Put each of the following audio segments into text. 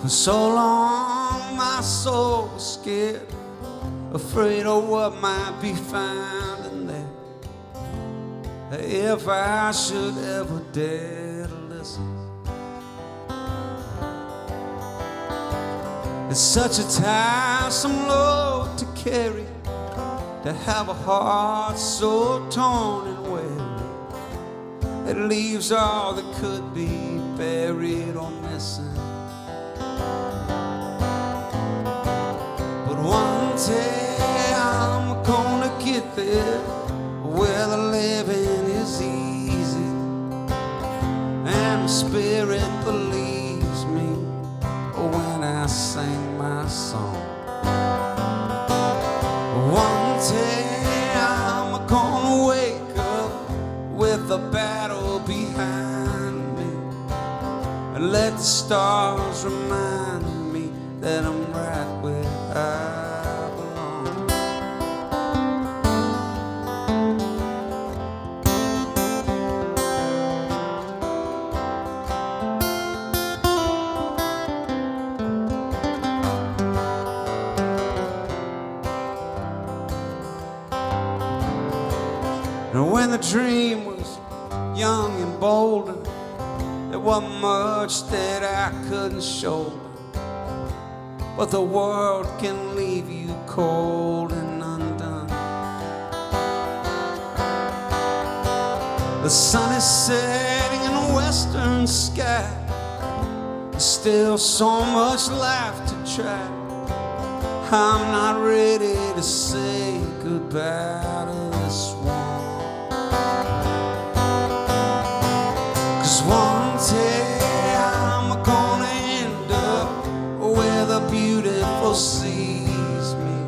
For so long my soul was scared, afraid of what might be found in there. If I should ever dare to listen, it's such a tiresome load to carry, to have a heart so torn and weary, it leaves all that could be buried or missing. But one day I'm gonna get there, where the living is easy and the spirit believes me when I sing my song. One day I'm gonna wake up with the battle behind me and let the stars remind me that I'm right where I And when the dream was young and bold, there wasn't much that I couldn't shoulder. But the world can leave you cold and undone. The sun is setting in a western sky. There's still so much life to try. I'm not ready to say goodbye to this one. One day I'm gonna end up where the beautiful sees me,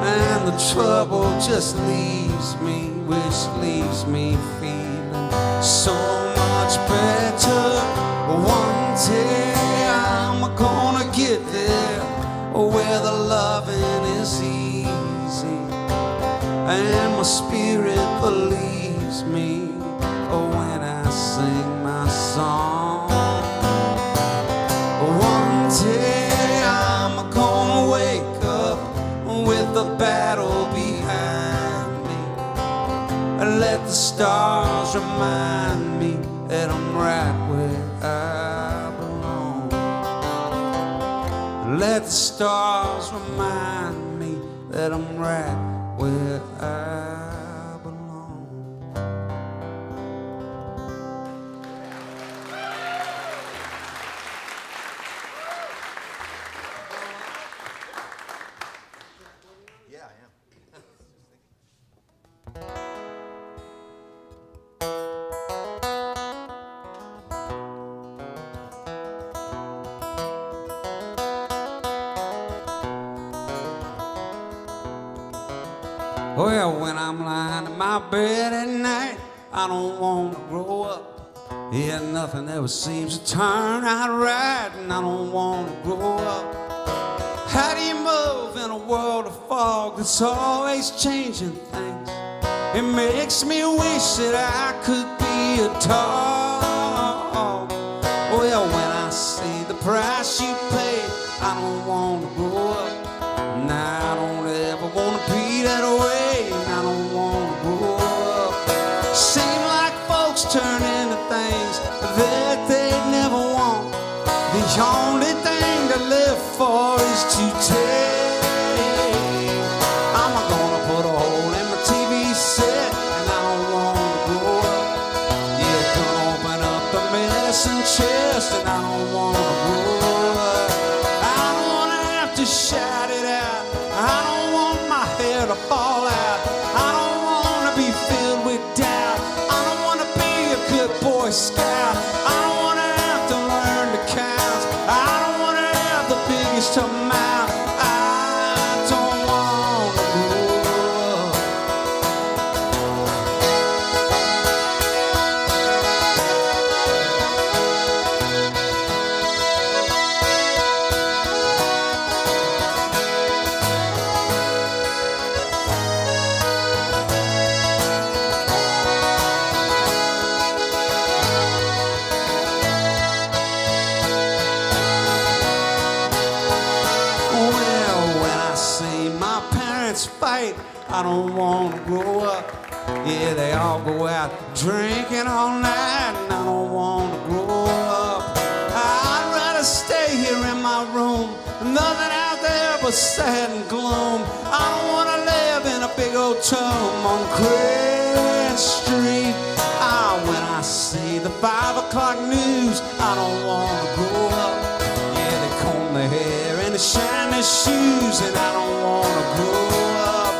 and the trouble just leaves me, which leaves me feeling so much better. One day I'm gonna get there where the loving is easy and my spirit believes me when I sing my song. One day I'm gonna wake up with the battle behind me and let the stars remind me that I'm right where I belong. Let the stars remind me that I'm right where I Well, when I'm lying in my bed at night, I don't want to grow up. Yeah, nothing ever seems to turn out right, and I don't want to grow up. How do you move in a world of fog that's always changing things? It makes me wish that I could be a dog. Well, when I see the price you pay, I don't want to grow up. And I don't ever want to be that way, and I don't want to grow up. Seem like folks turn into things that they never want. The only thing to live for is to take. I'm gonna put a hole in my TV set, and I don't want to grow up. Yeah, gonna open up the medicine chest, and I don't want to grow up. I don't want to have to shout it out. I don't want my hair to fall out. I don't want to be filled with doubt. I don't want to be a good Boy Scout. I don't want to have to learn to count. I I don't want to grow up. Yeah, they all go out drinking all night, and I don't want to grow up. I'd rather stay here in my room, nothing out there but sad and gloom. I don't want to live in a big old tomb on Craig Street. When I see the 5 o'clock news, I don't want to grow up. Yeah, they comb their hair and they shine their shoes, and I don't want to grow up.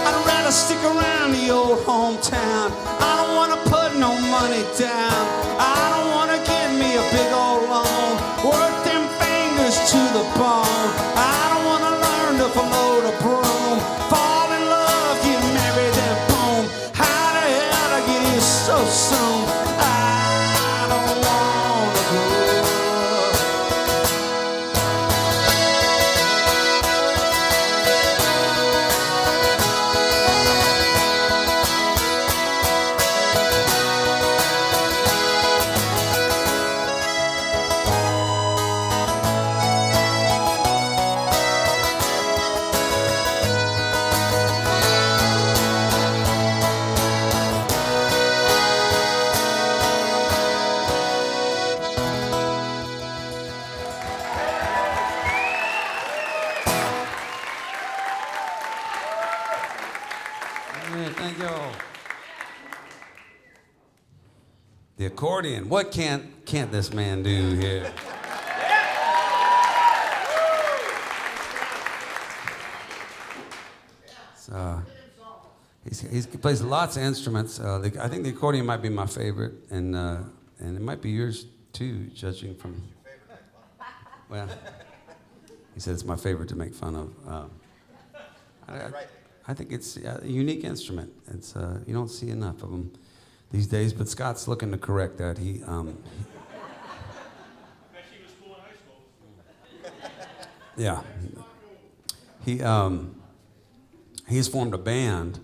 I'd rather stick around the old hometown. I don't want to put no money down. I don't want to get me a big old loan, work them fingers to the bone. I don't want to learn to float a broom, fall in love, get married, then boom. How the hell I get here so soon? I don't want to grow up. Thank you. The accordion. What can't this man do here? So, he plays lots of instruments. I think the accordion might be my favorite, and it might be yours too, judging from. Well, he said it's my favorite to make fun of. I think it's a unique instrument. It's you don't see enough of them these days, but Scott's looking to correct that. He yeah. He has formed a band.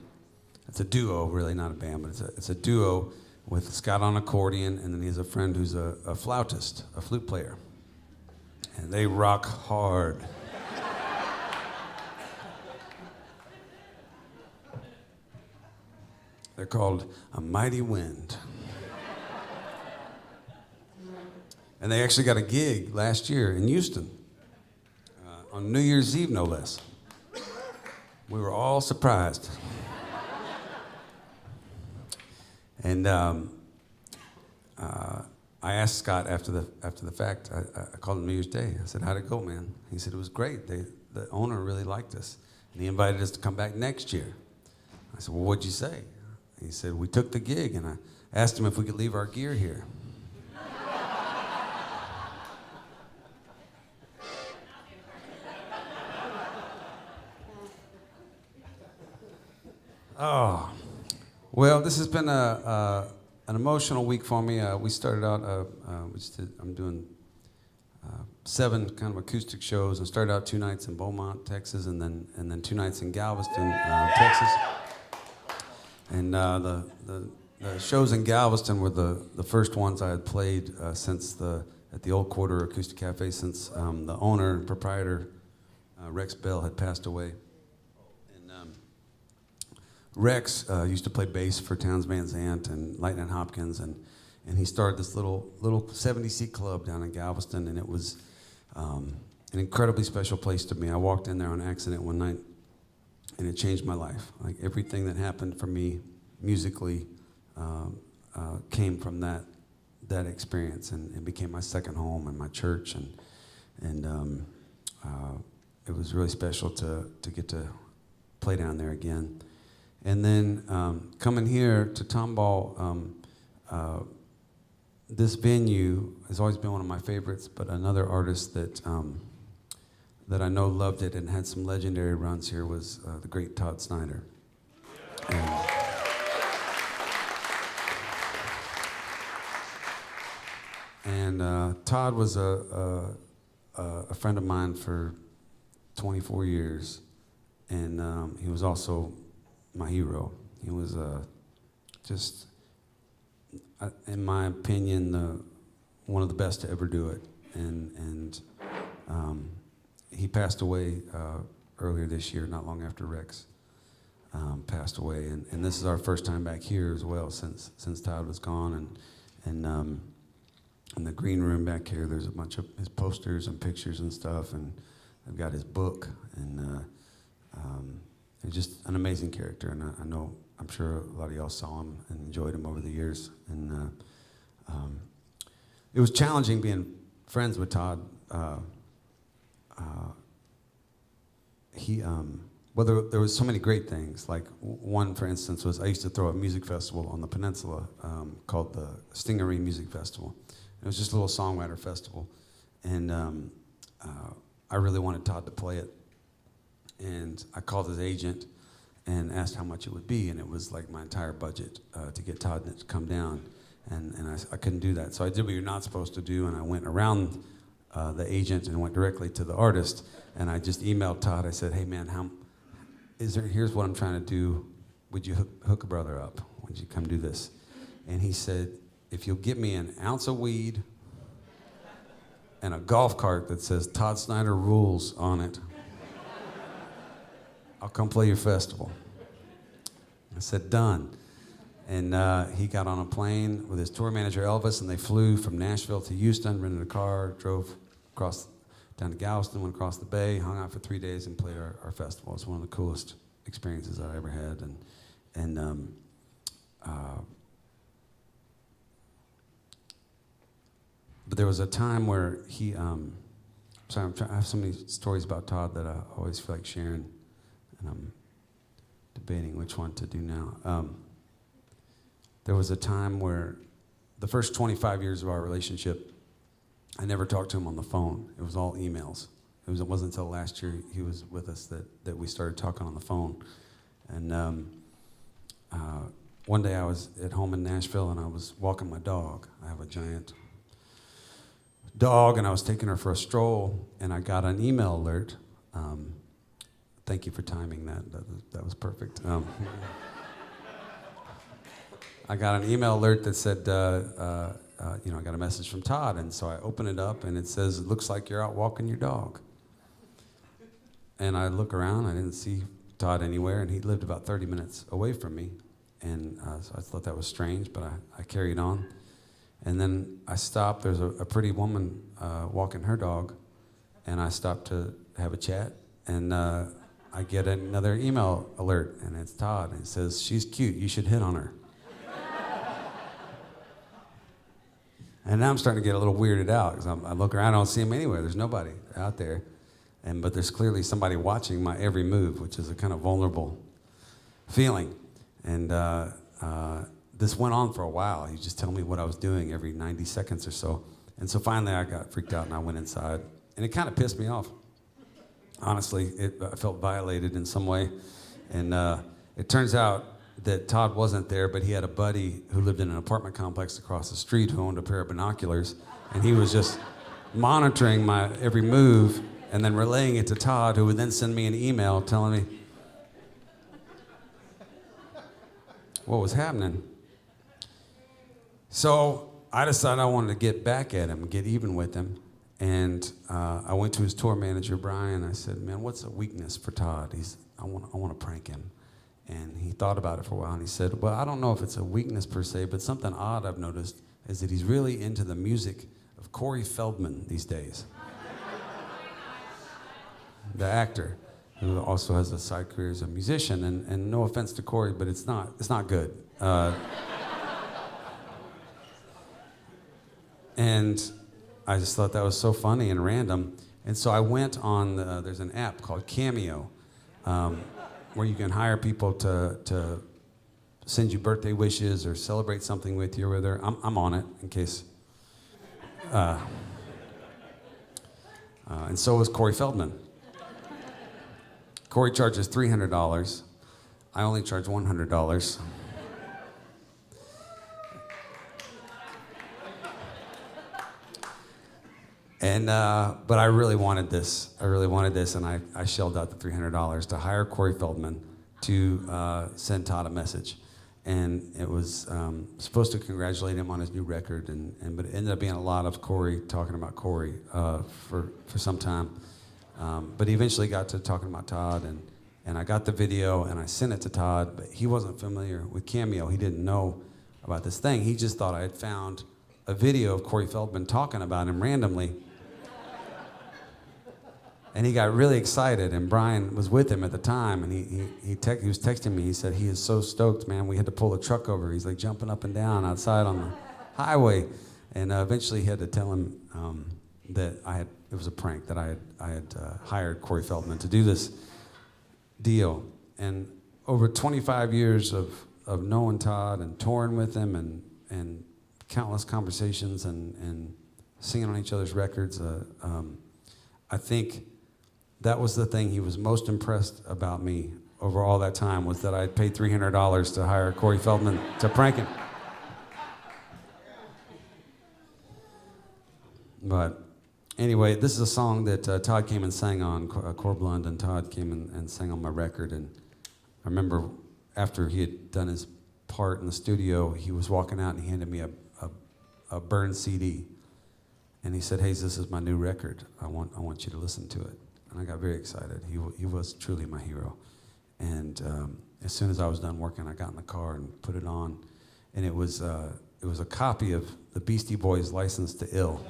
It's a duo, really, not a band, but it's a duo with Scott on accordion, and then he has a friend who's a flautist, a flute player. And they rock hard. They're called A Mighty Wind. And they actually got a gig last year in Houston, on New Year's Eve, no less. We were all surprised. And I asked Scott after the fact, I called him New Year's Day. I said, how'd it go, man? He said, it was great. The owner really liked us. And he invited us to come back next year. I said, well, what'd you say? He said, we took the gig, and I asked him if we could leave our gear here. Oh, well, this has been an emotional week for me. We started out, I'm doing 7 kind of acoustic shows. I started out 2 nights in Beaumont, Texas, and then 2 nights in Galveston, Texas. And the shows in Galveston were the first ones I had played since at the Old Quarter Acoustic Cafe since the owner and proprietor, Rex Bell, had passed away. And Rex used to play bass for Townes Van Zandt and Lightning Hopkins, and he started this little 70-seat club down in Galveston, and it was an incredibly special place to me. I walked in there on accident one night, and it changed my life. Like everything that happened for me musically came from that experience, and it became my second home and my church, and it was really special to get to play down there again. And then coming here to Tomball, this venue has always been one of my favorites, but another artist that I know loved it and had some legendary runs here was the great Todd Snyder. And Todd was a friend of mine for 24 years, and he was also my hero. He was just, in my opinion, one of the best to ever do it. And he passed away earlier this year, not long after Rex passed away, and this is our first time back here as well since Todd was gone, and in the green room back here, there's a bunch of his posters and pictures and stuff, and I've got his book, and he's just an amazing character, and I know, I'm sure a lot of y'all saw him and enjoyed him over the years, and it was challenging being friends with Todd. There was so many great things. Like one, for instance, was I used to throw a music festival on the peninsula called the Stingaree Music Festival. It was just a little songwriter festival, and I really wanted Todd to play it. And I called his agent and asked how much it would be, and it was like my entire budget to get Todd to come down, and I couldn't do that. So I did what you're not supposed to do, and I went around the agent and went directly to the artist, and I just emailed Todd. I said, hey man, here's what I'm trying to do. Would you hook a brother up? Would you come do this? And he said, if you'll get me an ounce of weed and a golf cart that says Todd Snyder Rules on it, I'll come play your festival. I said, done. And he got on a plane with his tour manager, Elvis, and they flew from Nashville to Houston, rented a car, drove down to Galveston, went across the bay, hung out for 3 days, and played our festival. It's one of the coolest experiences I ever had. But there was a time where he, I have so many stories about Todd that I always feel like sharing, and I'm debating which one to do now. There was a time where the first 25 years of our relationship, I never talked to him on the phone. It was all emails. It wasn't until last year he was with us that we started talking on the phone. And one day I was at home in Nashville and I was walking my dog. I have a giant dog, and I was taking her for a stroll, and I got an email alert. Thank you for timing that. That was perfect. I got an email alert that said, I got a message from Todd, and so I open it up, and it says, it looks like you're out walking your dog. And I look around, I didn't see Todd anywhere, and he lived about 30 minutes away from me, and so I thought that was strange, but I carried on. And then I stopped, there's a pretty woman walking her dog, and I stopped to have a chat, and I get another email alert, and it's Todd, and it says, she's cute, you should hit on her. And now I'm starting to get a little weirded out, because I look around, I don't see him anywhere, there's nobody out there, but there's clearly somebody watching my every move, which is a kind of vulnerable feeling. And this went on for a while. He just tell me what I was doing every 90 seconds or so. And so finally I got freaked out and I went inside. And it kind of pissed me off. Honestly, I felt violated in some way. And it turns out that Todd wasn't there, but he had a buddy who lived in an apartment complex across the street who owned a pair of binoculars. And he was just monitoring my every move and then relaying it to Todd, who would then send me an email telling me what was happening. So I decided I wanted to get back at him, get even with him. And I went to his tour manager, Brian. I said, man, what's a weakness for Todd? I want to prank him. And he thought about it for a while, and he said, well, I don't know if it's a weakness per se, but something odd I've noticed is that he's really into the music of Corey Feldman these days. The actor, who also has a side career as a musician. And no offense to Corey, but it's not good. And I just thought that was so funny and random. And so I went on, there's an app called Cameo, where you can hire people to send you birthday wishes or celebrate something with you or whether. I'm on it in case. And so was Corey Feldman. Corey charges $300. I only charge $100. And but I really wanted this. And I shelled out the $300 to hire Corey Feldman to send Todd a message. And it was supposed to congratulate him on his new record, but it ended up being a lot of Corey talking about Corey for some time. But he eventually got to talking about Todd, And I got the video and I sent it to Todd, but he wasn't familiar with Cameo. He didn't know about this thing. He just thought I had found a video of Corey Feldman talking about him randomly. And he got really excited, and Brian was with him at the time, and he was texting me. He said he is so stoked, man. We had to pull the truck over. He's like jumping up and down outside on the highway, and eventually he had to tell him that it was a prank, that I had hired Corey Feldman to do this deal. And over 25 years of knowing Todd and touring with him and countless conversations and singing on each other's records, I think that was the thing he was most impressed about me over all that time, was that I had paid $300 to hire Corey Feldman to prank him. But anyway, this is a song that Todd came and sang on, Corblund and Todd came and sang on my record. And I remember after he had done his part in the studio, he was walking out and he handed me a burned CD. And he said, "Hey, this is my new record. I want you to listen to it." And I got very excited. He was truly my hero. And as soon as I was done working, I got in the car and put it on. And it was a copy of the Beastie Boys' License to Ill.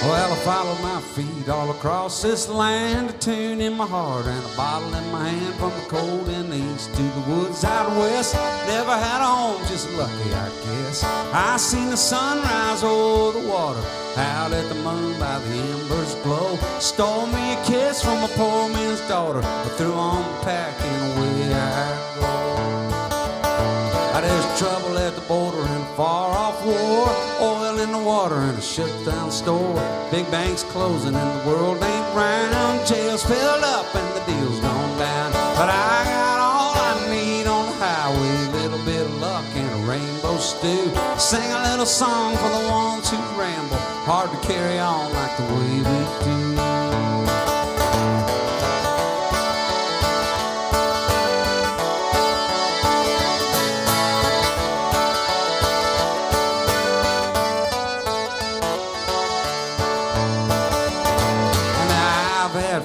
Well, I followed my feet all across this land, a tune in my heart and a bottle in my hand. From the cold in the east to the woods out west, never had a home, just lucky, I guess. I seen the sunrise over the water, out at the moon by the embers glow. Stole me a kiss from a poor man's daughter, but threw on the pack and away I go. There's trouble at the border and far-off war, oil in the water and a shut-down store. Big banks closing and the world ain't round, jails filled up and the deal's gone down. But I got all I need on the highway, little bit of luck and a rainbow stew. Sing a little song for the ones who ramble, hard to carry on like the way we do.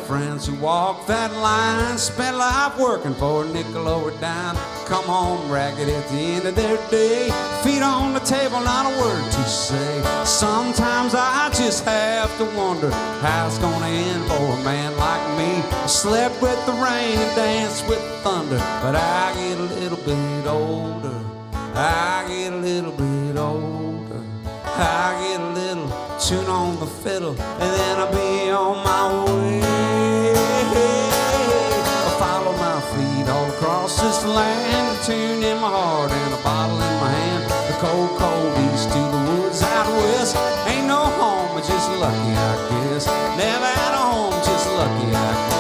Friends who walk that line, spent life working for a nickel or a dime, come home ragged at the end of their day, feet on the table, not a word to say. Sometimes I just have to wonder how it's gonna end for a man like me. I slept with the rain and danced with the thunder, but I get a little bit older, I get a little bit older, I get a little tune on the fiddle, and then I'll be on my way. All across this land, a tune in my heart and a bottle in my hand. The cold, cold east to the woods out west. Ain't no home, but just lucky, I guess. Never had a home, just lucky, I guess.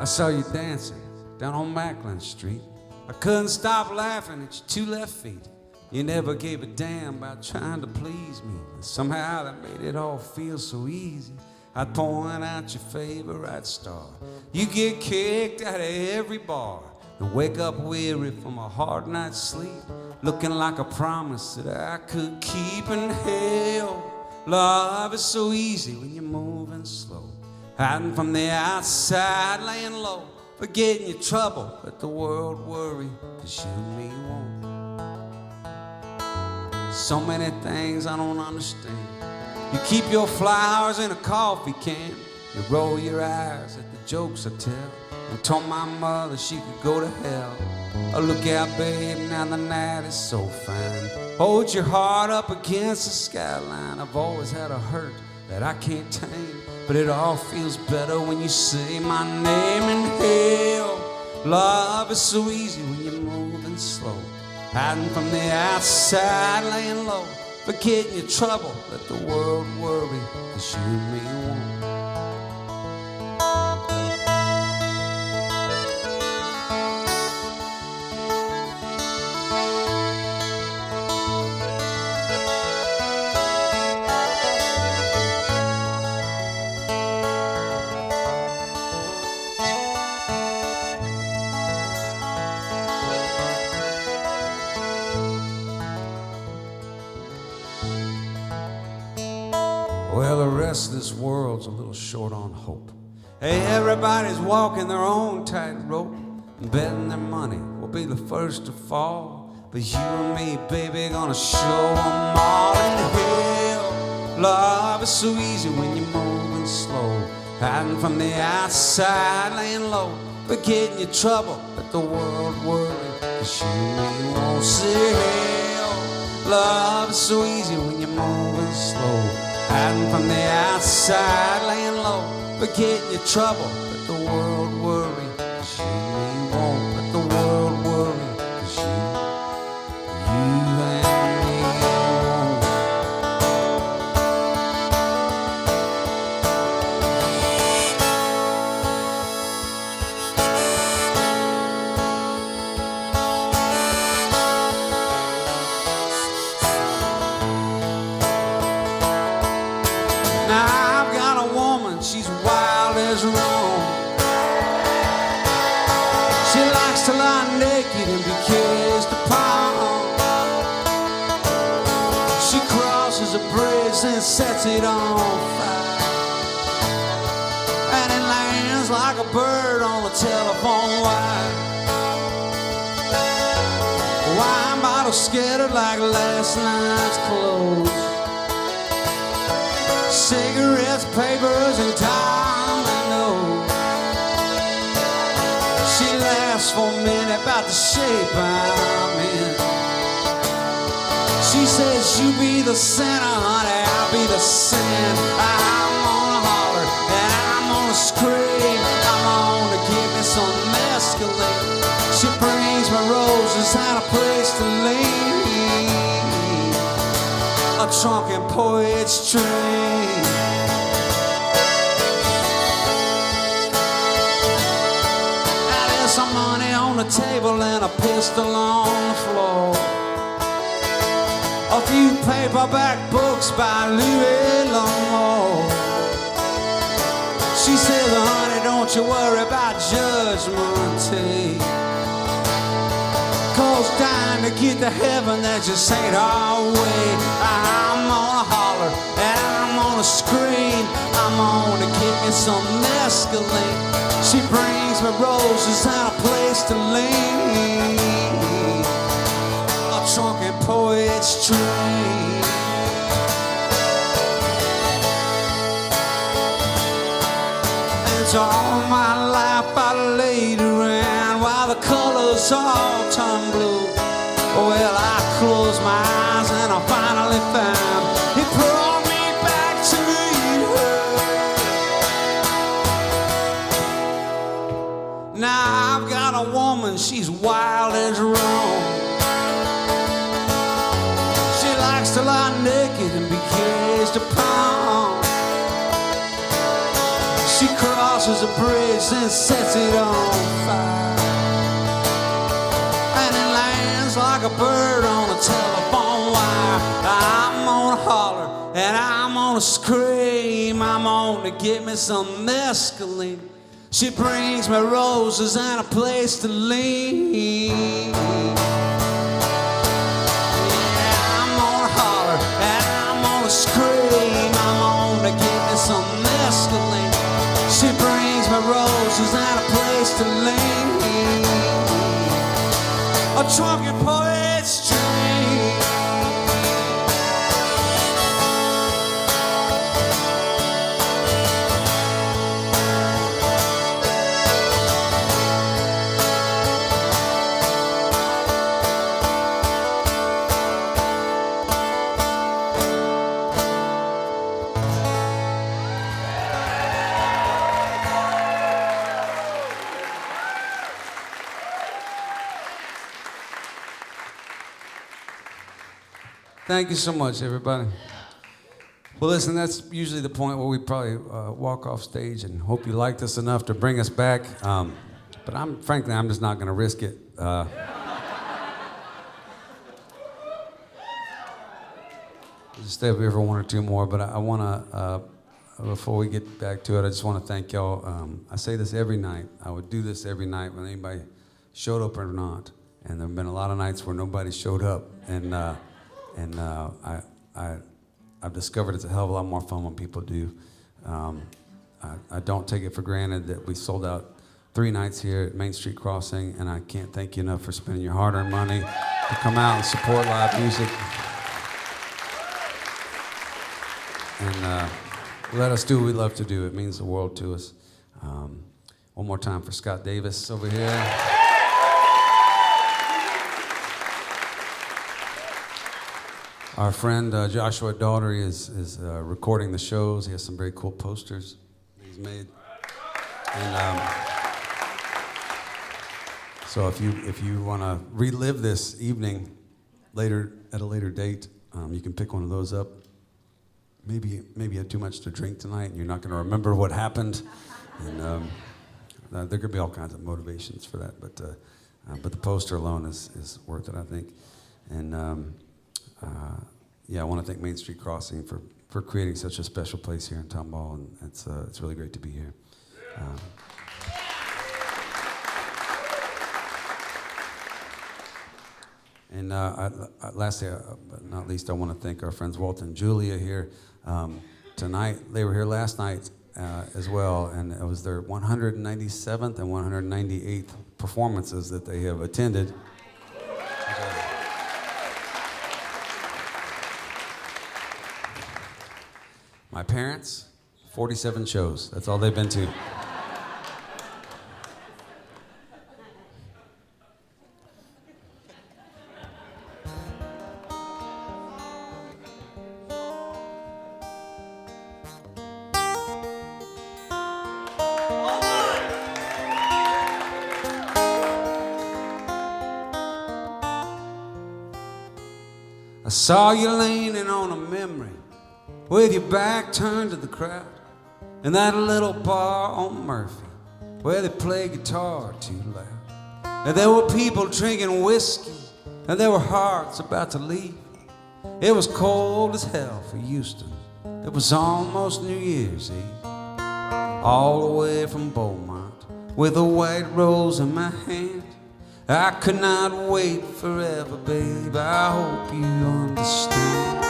I saw you dancing down on Macklin Street. I couldn't stop laughing at your two left feet. You never gave a damn about trying to please me. And somehow that made it all feel so easy. I'd point out your favorite star. You get kicked out of every bar and wake up weary from a hard night's sleep, looking like a promise that I could keep. And hell, love is so easy when you're moving slow, hiding from the outside, laying low, forgetting your trouble, let the world worry, 'cause you and me won't. So many things I don't understand, You keep your flowers in a coffee can. You roll your eyes at the jokes I tell, and told my mother she could go to hell. Oh, look out, babe, now the night is so fine. Hold your heart up against the skyline. I've always had a hurt that I can't tame, but it all feels better when you say my name. In hell, love is so easy when you're moving slow, hiding from the outside, laying low, forgetting your trouble, let the world worry, 'cause you and me won't. Well, the rest of this world's a little short on hope. Hey, everybody's walking their own tightrope and betting their money will be the first to fall. But you and me, baby, gonna show them all. In hell, love is so easy when you're moving slow, hiding from the outside, laying low, forgetting your trouble, let the world worry, 'cause you and me won't. See, hell, love is so easy when you're moving slow, hiding from the outside, laying low, forgetting your trouble, let the world worry, 'cause you and me won't. Let the world worry, 'cause you and me won't. Now I've got a woman, she's wild as Rome. She likes to lie naked and be kissed upon. She crosses a bridge and sets it on fire, and it lands like a bird on the telephone wire. Wine bottles scattered like last night's clothes, cigarettes, papers, and dominoes. She laughs for a minute about the shape I'm in. She says, you be the sinner, honey, I'll be the sin. I'm gonna holler and I'm gonna scream. I'm gonna give me some mescaline. She brings me roses and a place to lean, a drunken poet's dream. Now there's some money on the table and a pistol on the floor, a few paperback books by Louis L'Amour. She says, honey, don't you worry about Judgment Day, 'cause dying to get to heaven, that just ain't our way. I'm gonna holler and I'm gonna scream. I'm gonna get me some mescaline. She brings me roses and a place to lean, a drunken poet's dream. And all my life I laid around while the colors all turn blue. Well, I closed my eyes and I finally found it brought me back to you. Now I've got a woman, she's wild as Rome. She likes to lie naked and be kissed upon. She crosses a bridge and sets it on fire, and it lands like a bird on a telephone wire. I'm gonna holler and I'm gonna scream. I'm gonna get me some mescaline. She brings me roses and a place to lean. Yeah, I'm gonna holler and I'm gonna scream. I'm gonna get me some mescaline. She brings me roses and a place to lean, a drunken poet's dream. Thank you so much, everybody. Well, listen, that's usually the point where we probably walk off stage and hope you liked us enough to bring us back. But frankly, I'm just not going to risk it. Just stay up here for one or two more, but I want to, before we get back to it, I just want to thank y'all. I say this every night. I would do this every night when anybody showed up or not. And there have been a lot of nights where nobody showed up. And I've discovered it's a hell of a lot more fun when people do. I don't take it for granted that we sold out 3 nights here at Main Street Crossing, and I can't thank you enough for spending your hard-earned money to come out and support live music. And let us do what we love to do. It means the world to us. One more time for Scott Davis over here. Our friend Joshua Daugherty is recording the shows. He has some very cool posters he's made. And so if you want to relive this evening later at a later date, you can pick one of those up. Maybe you had too much to drink tonight and you're not going to remember what happened. And there could be all kinds of motivations for that, but the poster alone is worth it, I think. And yeah, I want to thank Main Street Crossing for creating such a special place here in Tomball, and it's really great to be here. And lastly, but not least, I want to thank our friends Walt and Julia here tonight. They were here last night as well, and it was their 197th and 198th performances that they have attended. My parents, 47 shows. That's all they've been to. I saw you leaning on a memory with your back turned to the crowd in that little bar on Murphy where they play guitar too loud. And there were people drinking whiskey and there were hearts about to leave. It was cold as hell for Houston. It was almost New Year's Eve. All the way from Beaumont with a white rose in my hand. I could not wait forever, babe. I hope you understand.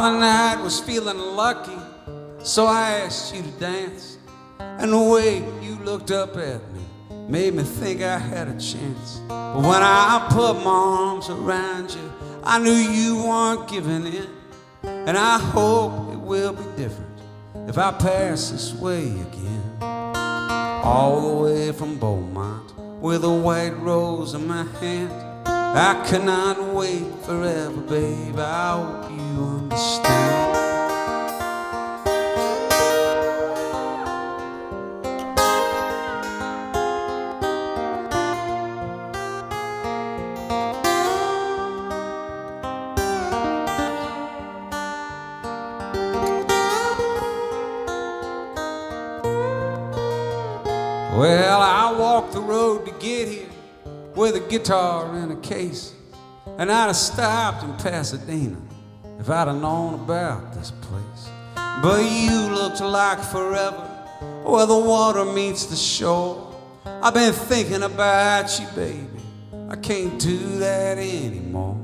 The night was feeling lucky, so I asked you to dance. And the way you looked up at me made me think I had a chance. But when I put my arms around you, I knew you weren't giving in. And I hope it will be different if I pass this way again. All the way from Beaumont with a white rose in my hand. I cannot wait forever, babe. I hope you understand. Well, I walked the road to get here with a guitar in a case, and I'd have stopped in Pasadena if I'd have known about this place. But you looked like forever where the water meets the shore. I've been thinking about you, baby. I can't do that anymore.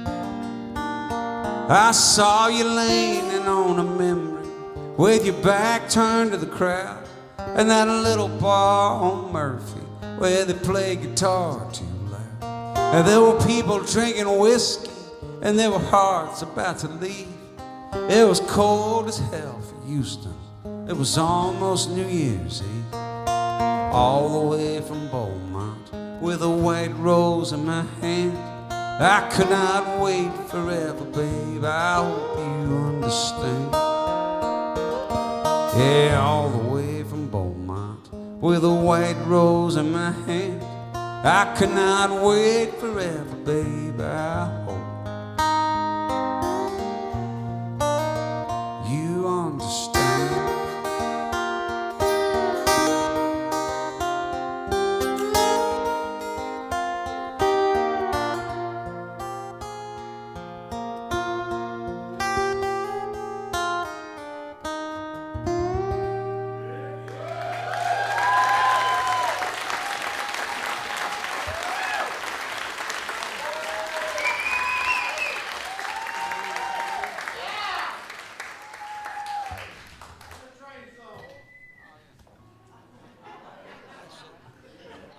I saw you leaning on a memory with your back turned to the crowd in that little bar on Murphy where they play guitar too loud. And there were people drinking whiskey and there were hearts about to leave. It was cold as hell for Houston. It was almost New Year's Eve. All the way from Beaumont with a white rose in my hand. I could not wait forever, babe. I hope you understand. Yeah, all the way with a white rose in my hand. I could not wait forever, baby. I hope you understand.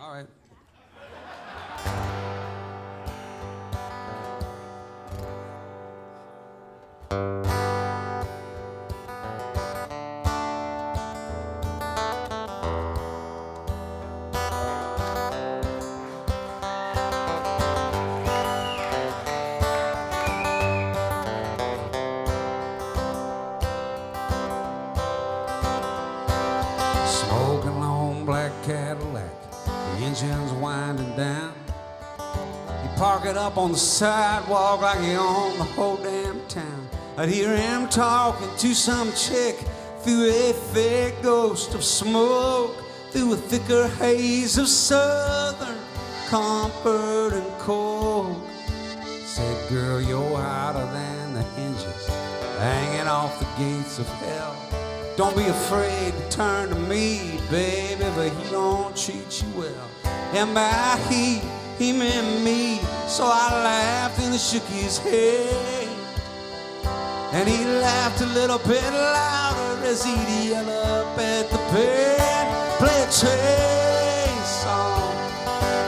All right. Smoking long black Cadillac, the engine's winding down. You park it up on the sidewalk like you own the whole damn town. I'd hear him talking to some chick through a thick ghost of smoke, through a thicker haze of southern comfort and coke. Said, girl, you're hotter than the hinges hanging off the gates of hell. Don't be afraid to turn to me, baby, but he don't treat you well. And by he meant me, so I laughed and he shook his head. And he laughed a little bit louder as he'd yell up at the bed. Play a train song,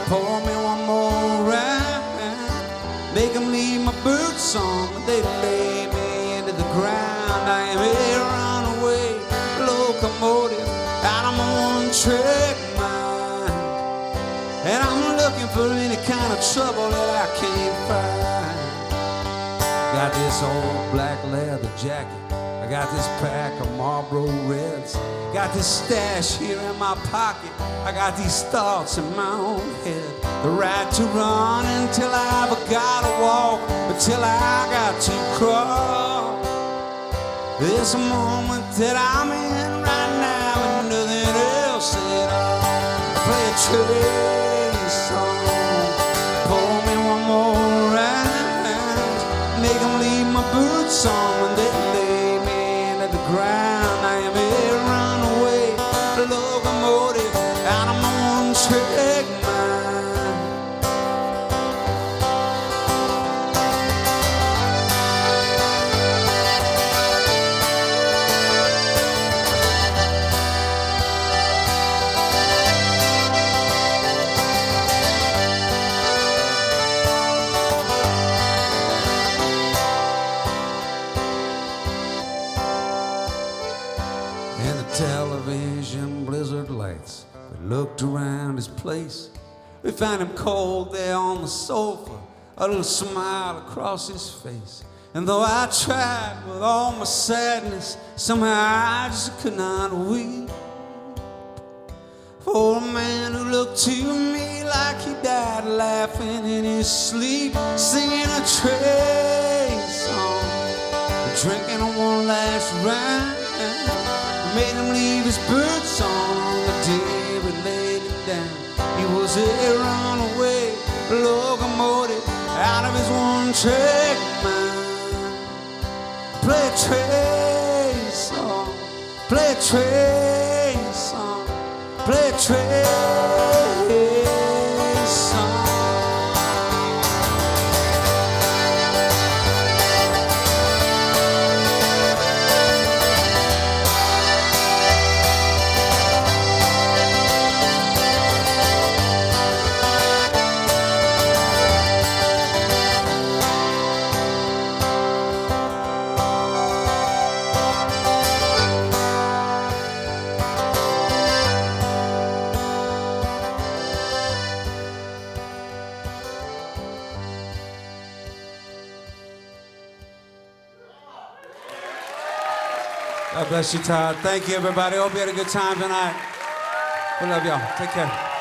pour me one more round, make him leave my boots on, but they lay me into the ground. I am a runaway locomotive out of my one-track mind, and I'm looking for any kind of trouble that I can't find. Got this old black leather jacket, I got this pack of Marlboro Reds, got this stash here in my pocket, I got these thoughts in my own head. The right to run until I've got to walk, until I got to crawl. This moment that I'm in right now and nothing else at all. Play a train song, pour me one more round, make them leave my boots on when they lay me into the ground. I am a runaway locomotive out of my one-track mind. And the television blizzard lights, we looked around his place. We found him cold there on the sofa, a little smile across his face. And though I tried with all my sadness, somehow I just could not weep for a man who looked to me like he died laughing in his sleep, singing a train song, drinking one last round. Made him leave his boots on the day we laid him down. He was a runaway locomotive out of his one-track mind. Play a train song, play a train song, play a train song. God bless you, Todd. Thank you, everybody. Hope you had a good time tonight. We love y'all. Take care.